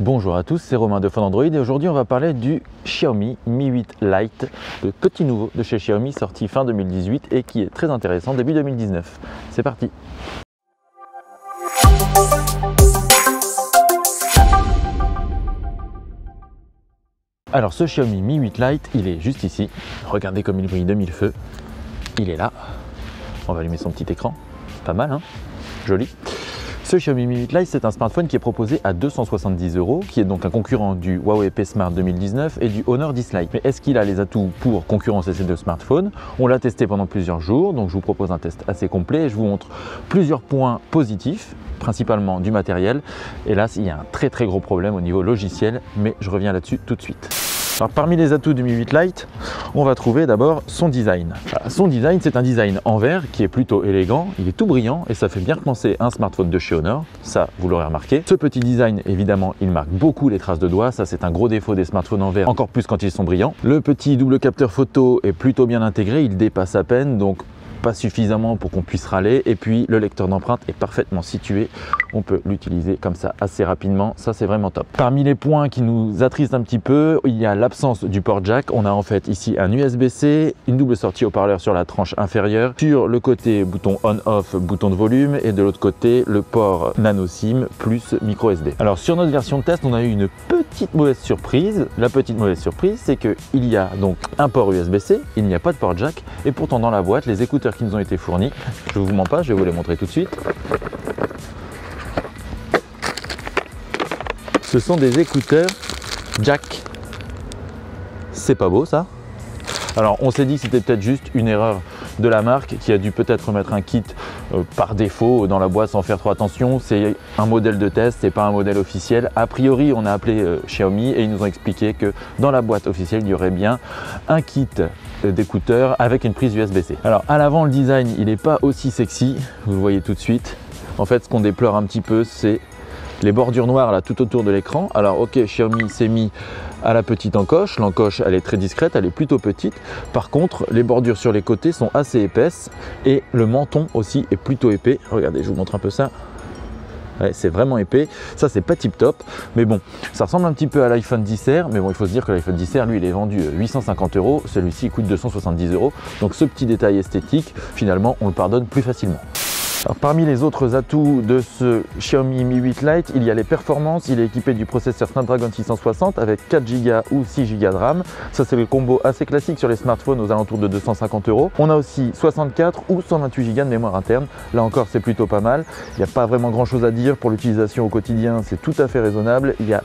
Bonjour à tous, c'est Romain de Fun Android et aujourd'hui on va parler du Xiaomi Mi 8 Lite, le petit nouveau de chez Xiaomi sorti fin 2018 et qui est très intéressant début 2019. C'est parti! Alors ce Xiaomi Mi 8 Lite, il est juste ici. Regardez comme il brille de mille feux. Il est là. On va allumer son petit écran. Pas mal, hein? Joli. Ce Xiaomi Mi 8 Lite, c'est un smartphone qui est proposé à 270 €, qui est donc un concurrent du Huawei P Smart 2019 et du Honor 10 Lite. Mais est-ce qu'il a les atouts pour concurrencer ces deux smartphones? On l'a testé pendant plusieurs jours, donc je vous propose un test assez complet et je vous montre plusieurs points positifs, principalement du matériel. Et là, il y a un très gros problème au niveau logiciel, mais je reviens là-dessus tout de suite. Alors, parmi les atouts du Mi 8 Lite, on va trouver d'abord son design. Son design, c'est un design en verre qui est plutôt élégant, il est tout brillant et ça fait bien penser un smartphone de chez Honor, ça vous l'aurez remarqué. Ce petit design, évidemment, il marque beaucoup les traces de doigts, ça c'est un gros défaut des smartphones en verre, encore plus quand ils sont brillants. Le petit double capteur photo est plutôt bien intégré, il dépasse à peine, donc pas suffisamment pour qu'on puisse râler, et puis le lecteur d'empreintes est parfaitement situé, on peut l'utiliser comme ça assez rapidement, ça c'est vraiment top. Parmi les points qui nous attristent un petit peu, il y a l'absence du port jack. On a en fait ici un USB-C, une double sortie haut-parleur sur la tranche inférieure, sur le côté bouton on-off, bouton de volume, et de l'autre côté le port nano SIM plus micro SD. Alors sur notre version de test, on a eu une petite mauvaise surprise. La petite mauvaise surprise, c'est qu'il y a donc un port USB-C, il n'y a pas de port jack, et pourtant dans la boîte, les écouteurs qui nous ont été fournis, je ne vous mens pas, je vais vous les montrer tout de suite. Ce sont des écouteurs jack. C'est pas beau ça? Alors on s'est dit que c'était peut-être juste une erreur de la marque qui a dû peut-être mettre un kit par défaut dans la boîte sans faire trop attention. C'est un modèle de test, c'est pas un modèle officiel. A priori, on a appelé Xiaomi et ils nous ont expliqué que dans la boîte officielle, il y aurait bien un kit d'écouteurs avec une prise USB-C. Alors à l'avant, le design, il n'est pas aussi sexy, vous le voyez tout de suite. En fait, ce qu'on déplore un petit peu, c'est les bordures noires là tout autour de l'écran. Alors ok, Xiaomi s'est mis à la petite encoche. L'encoche, elle est très discrète, elle est plutôt petite. Par contre, les bordures sur les côtés sont assez épaisses et le menton aussi est plutôt épais. Regardez, je vous montre un peu ça. Ouais, c'est vraiment épais, ça c'est pas tip top, mais bon, ça ressemble un petit peu à l'iPhone XR, mais bon, il faut se dire que l'iPhone XR, lui, il est vendu 850 €, celui-ci il coûte 270 €, donc ce petit détail esthétique, finalement, on le pardonne plus facilement. Alors, parmi les autres atouts de ce Xiaomi Mi 8 Lite, il y a les performances. Il est équipé du processeur Snapdragon 660 avec 4 Go ou 6 Go de RAM. Ça, c'est le combo assez classique sur les smartphones aux alentours de 250 €. On a aussi 64 ou 128 Go de mémoire interne. Là encore, c'est plutôt pas mal. Il n'y a pas vraiment grand chose à dire pour l'utilisation au quotidien. C'est tout à fait raisonnable. Il n'y a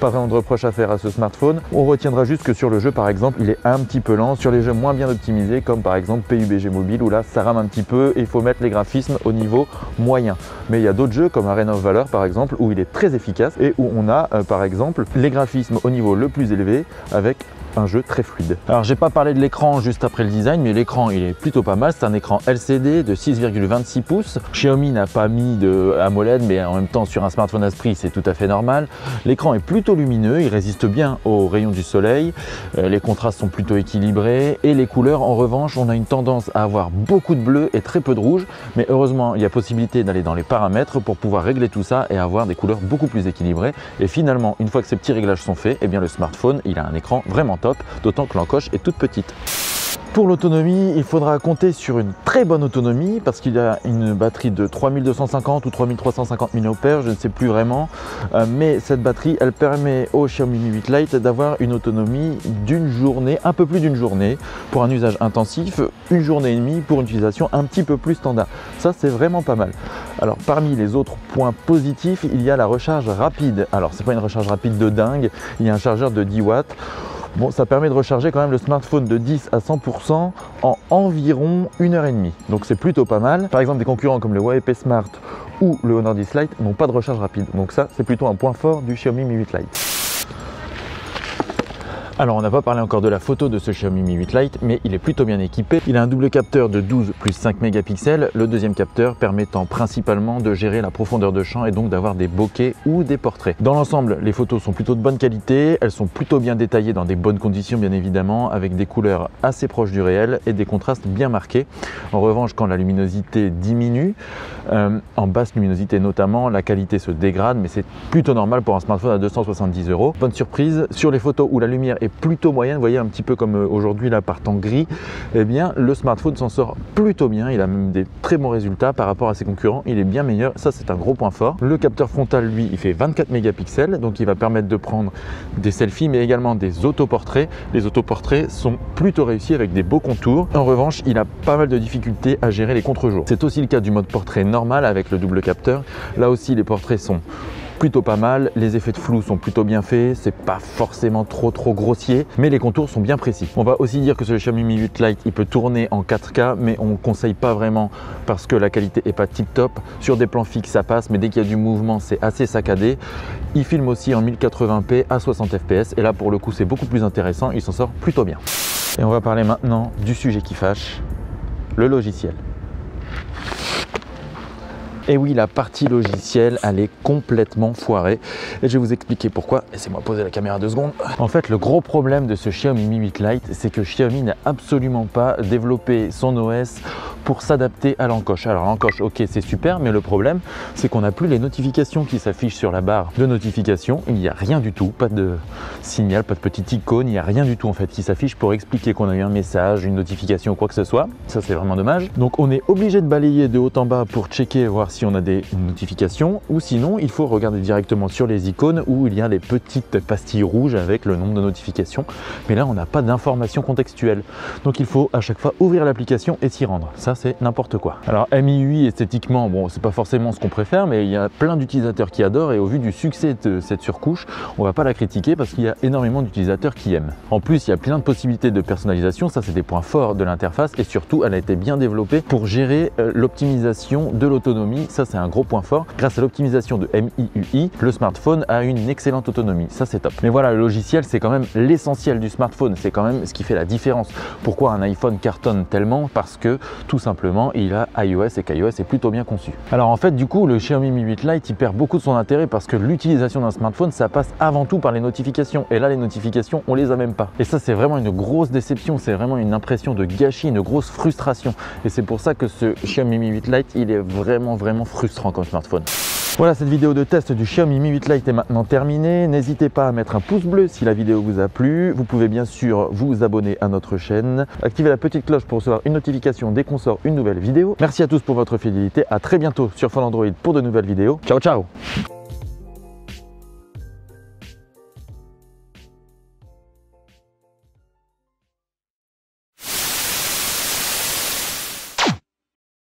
pas vraiment de reproche à faire à ce smartphone. On retiendra juste que sur le jeu, par exemple, il est un petit peu lent. Sur les jeux moins bien optimisés, comme par exemple PUBG Mobile, où là, ça rame un petit peu et il faut mettre les graphismes au niveau moyen. Mais il y a d'autres jeux comme Arena of Valor par exemple où il est très efficace et où on a par exemple les graphismes au niveau le plus élevé avec un jeu très fluide. Alors j'ai pas parlé de l'écran juste après le design, mais l'écran il est plutôt pas mal. C'est un écran LCD de 6,26 pouces. Xiaomi n'a pas mis de AMOLED, mais en même temps sur un smartphone à ce prix c'est tout à fait normal. L'écran est plutôt lumineux, il résiste bien aux rayons du soleil, les contrastes sont plutôt équilibrés et les couleurs en revanche on a une tendance à avoir beaucoup de bleu et très peu de rouge, mais heureusement il y a possibilité d'aller dans les paramètres pour pouvoir régler tout ça et avoir des couleurs beaucoup plus équilibrées. Et finalement une fois que ces petits réglages sont faits, eh bien le smartphone il a un écran vraiment top, d'autant que l'encoche est toute petite. Pour l'autonomie, il faudra compter sur une très bonne autonomie parce qu'il y a une batterie de 3250 ou 3350 mAh, je ne sais plus vraiment, mais cette batterie, elle permet au Xiaomi Mi 8 Lite d'avoir une autonomie d'une journée, un peu plus d'une journée pour un usage intensif, une journée et demie pour une utilisation un petit peu plus standard. Ça, c'est vraiment pas mal. Alors, parmi les autres points positifs, il y a la recharge rapide. Alors, c'est pas une recharge rapide de dingue, il y a un chargeur de 10 watts. Bon, ça permet de recharger quand même le smartphone de 10 à 100% en environ 1h30. Donc c'est plutôt pas mal. Par exemple, des concurrents comme le Huawei P Smart ou le Honor 10 Lite n'ont pas de recharge rapide. Donc ça, c'est plutôt un point fort du Xiaomi Mi 8 Lite. Alors on n'a pas parlé encore de la photo de ce Xiaomi Mi 8 Lite, mais il est plutôt bien équipé. Il a un double capteur de 12 plus 5 mégapixels, le deuxième capteur permettant principalement de gérer la profondeur de champ et donc d'avoir des bokeh ou des portraits. Dans l'ensemble, les photos sont plutôt de bonne qualité, elles sont plutôt bien détaillées dans des bonnes conditions bien évidemment, avec des couleurs assez proches du réel et des contrastes bien marqués. En revanche, quand la luminosité diminue, en basse luminosité notamment, la qualité se dégrade, mais c'est plutôt normal pour un smartphone à 270 €. Bonne surprise, sur les photos où la lumière est plutôt moyenne, vous voyez un petit peu comme aujourd'hui là par temps gris, eh bien le smartphone s'en sort plutôt bien, il a même des très bons résultats par rapport à ses concurrents, il est bien meilleur, ça c'est un gros point fort. Le capteur frontal lui il fait 24 mégapixels, donc il va permettre de prendre des selfies mais également des autoportraits. Les autoportraits sont plutôt réussis avec des beaux contours. En revanche, il a pas mal de difficultés à gérer les contre-jours. C'est aussi le cas du mode portrait normal avec le double capteur. Là aussi les portraits sont plutôt pas mal, les effets de flou sont plutôt bien faits, c'est pas forcément trop grossier, mais les contours sont bien précis. On va aussi dire que ce Xiaomi Mi 8 Lite, il peut tourner en 4K, mais on ne conseille pas vraiment parce que la qualité est pas tip top. Sur des plans fixes ça passe, mais dès qu'il y a du mouvement c'est assez saccadé. Il filme aussi en 1080p à 60 fps, et là pour le coup c'est beaucoup plus intéressant, il s'en sort plutôt bien. Et on va parler maintenant du sujet qui fâche, le logiciel. Et oui, la partie logicielle, elle est complètement foirée. Et je vais vous expliquer pourquoi. Laissez-moi poser la caméra 2 secondes. En fait, le gros problème de ce Xiaomi Mi 8 Lite, c'est que Xiaomi n'a absolument pas développé son OS pour s'adapter à l'encoche. Alors l'encoche, ok, c'est super, mais le problème, c'est qu'on n'a plus les notifications qui s'affichent sur la barre de notification. Il n'y a rien du tout, pas de signal, pas de petite icône, il n'y a rien du tout en fait qui s'affiche pour expliquer qu'on a eu un message, une notification ou quoi que ce soit. Ça, c'est vraiment dommage. Donc on est obligé de balayer de haut en bas pour checker, voir si on a des notifications, ou sinon il faut regarder directement sur les icônes où il y a les petites pastilles rouges avec le nombre de notifications, mais là on n'a pas d'informations contextuelles, donc il faut à chaque fois ouvrir l'application et s'y rendre. Ça c'est n'importe quoi. Alors MIUI esthétiquement, bon c'est pas forcément ce qu'on préfère, mais il y a plein d'utilisateurs qui adorent, et au vu du succès de cette surcouche, on va pas la critiquer parce qu'il y a énormément d'utilisateurs qui aiment. En plus il y a plein de possibilités de personnalisation, ça c'est des points forts de l'interface, et surtout elle a été bien développée pour gérer l'optimisation de l'autonomie. Ça c'est un gros point fort. Grâce à l'optimisation de MIUI, le smartphone a une excellente autonomie. Ça c'est top. Mais voilà, le logiciel c'est quand même l'essentiel du smartphone. C'est quand même ce qui fait la différence. Pourquoi un iPhone cartonne tellement? Parce que tout simplement il a iOS et qu'iOS est plutôt bien conçu. Alors en fait du coup le Xiaomi Mi 8 Lite il perd beaucoup de son intérêt parce que l'utilisation d'un smartphone ça passe avant tout par les notifications. Et là les notifications on les a même pas. Et ça c'est vraiment une grosse déception. C'est vraiment une impression de gâchis, une grosse frustration. Et c'est pour ça que ce Xiaomi Mi 8 Lite il est vraiment frustrant comme smartphone. Voilà, cette vidéo de test du Xiaomi Mi 8 Lite est maintenant terminée. N'hésitez pas à mettre un pouce bleu si la vidéo vous a plu. Vous pouvez bien sûr vous abonner à notre chaîne, activer la petite cloche pour recevoir une notification dès qu'on sort une nouvelle vidéo. Merci à tous pour votre fidélité. À très bientôt sur Fall Android pour de nouvelles vidéos. Ciao ciao.